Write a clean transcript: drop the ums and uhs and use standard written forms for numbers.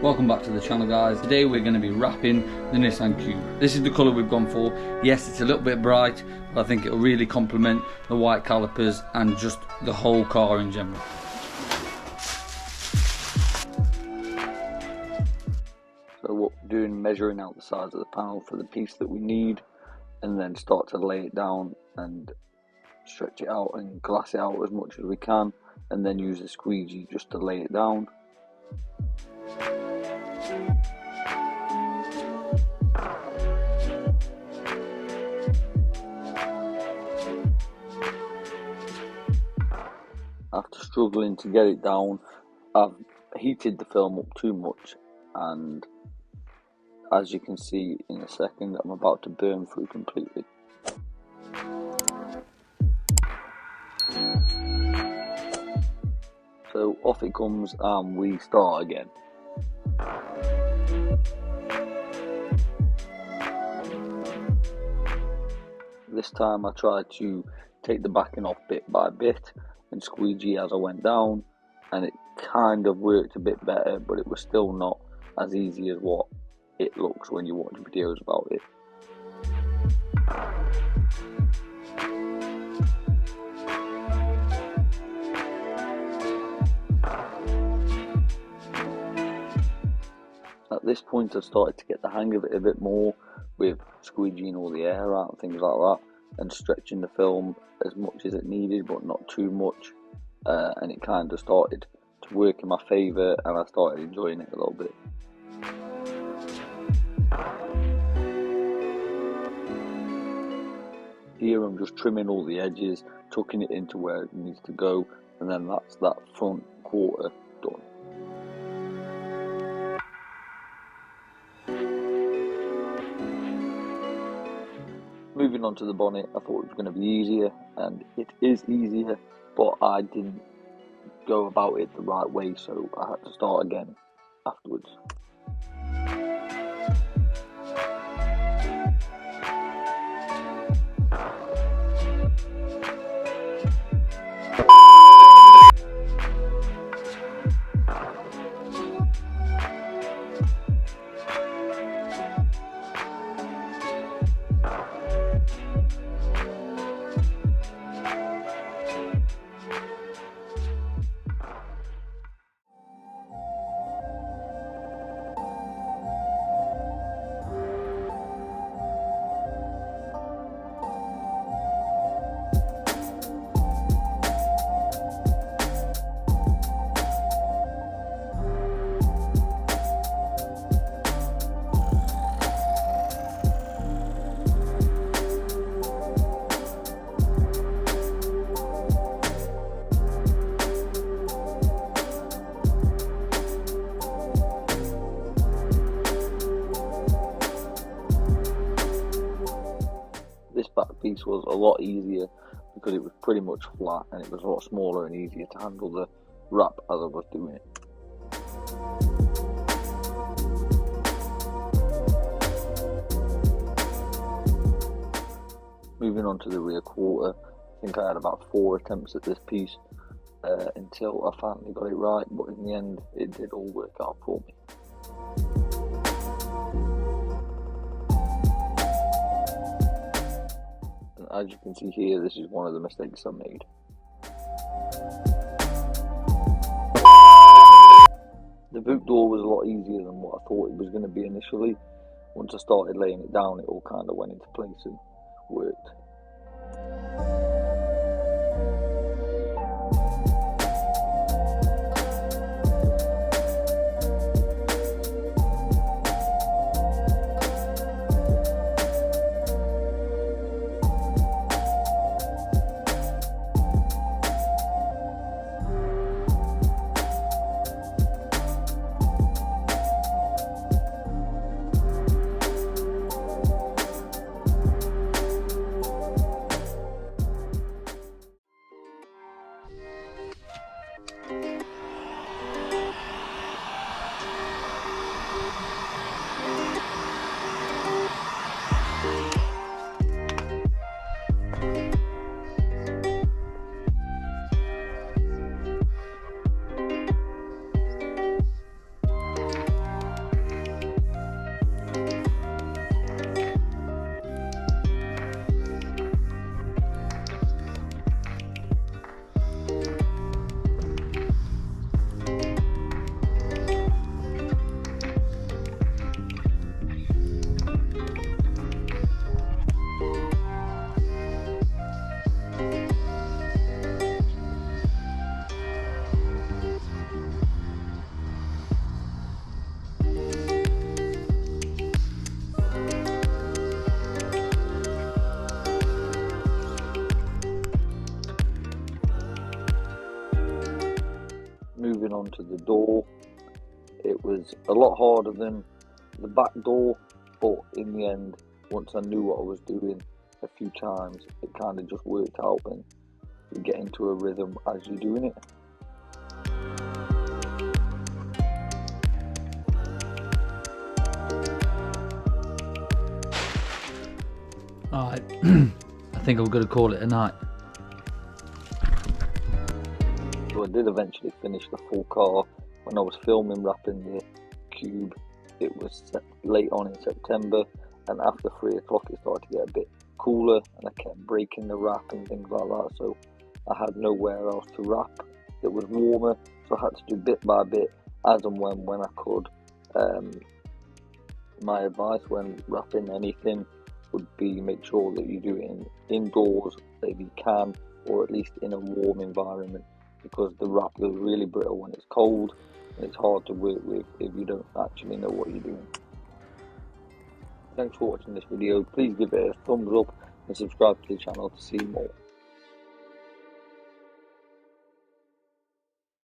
Welcome back to the channel, guys. Today we're going to be wrapping the Nissan Cube. This is the colour we've gone for. Yes, it's a little bit bright, but I think it'll really complement the white calipers and just the whole car in general. So what we're doing, measuring out the size of the panel for the piece that we need, and then start to lay it down and stretch it out and glass it out as much as we can, and then use the squeegee just to lay it down. After struggling to get it down, I've heated the film up too much, and as you can see in a second, I'm about to burn through completely. So off it comes and we start again. This time I tried to take the backing off bit by bit and squeegee as I went down, and it kind of worked a bit better, but it was still not as easy as what it looks when you watch videos about it. At this point I started to get the hang of it a bit more, with squeegeeing all the air out and things like that, and stretching the film as much as it needed but not too much, and it kind of started to work in my favour and I started enjoying it a little bit. Here I'm just trimming all the edges, tucking it into where it needs to go, and then that's that front quarter done. Moving on to the bonnet, I thought it was going to be easier, and it is easier, but I didn't go about it the right way, so I had to start again afterwards. This back piece was a lot easier because it was pretty much flat, and it was a lot smaller and easier to handle the wrap as I was doing it. Moving on to the rear quarter, I think I had about 4 attempts at this piece until I finally got it right, but in the end it did all work out for me. As you can see here, this is one of the mistakes I made. The boot door was a lot easier than what I thought it was going to be initially. Once I started laying it down, it all kind of went into place and worked. door. It was a lot harder than the back door, but in the end, once I knew what I was doing a few times, it kind of just worked out, and you get into a rhythm as you're doing it. Alright, I think I'm going to call it a night. So I did eventually finish the full car. When I was filming wrapping the Cube, it was late on in September, and after 3 o'clock it started to get a bit cooler, and I kept breaking the wrap and things like that, so I had nowhere else to wrap that was warmer, so I had to do bit by bit, as and when I could. My advice when wrapping anything would be make sure that you do it indoors if you can, or at least in a warm environment, because the wrap is really brittle when it's cold, and it's hard to work with if you don't actually know what you're doing. Thanks for watching this video. Please give it a thumbs up and subscribe to the channel to see more.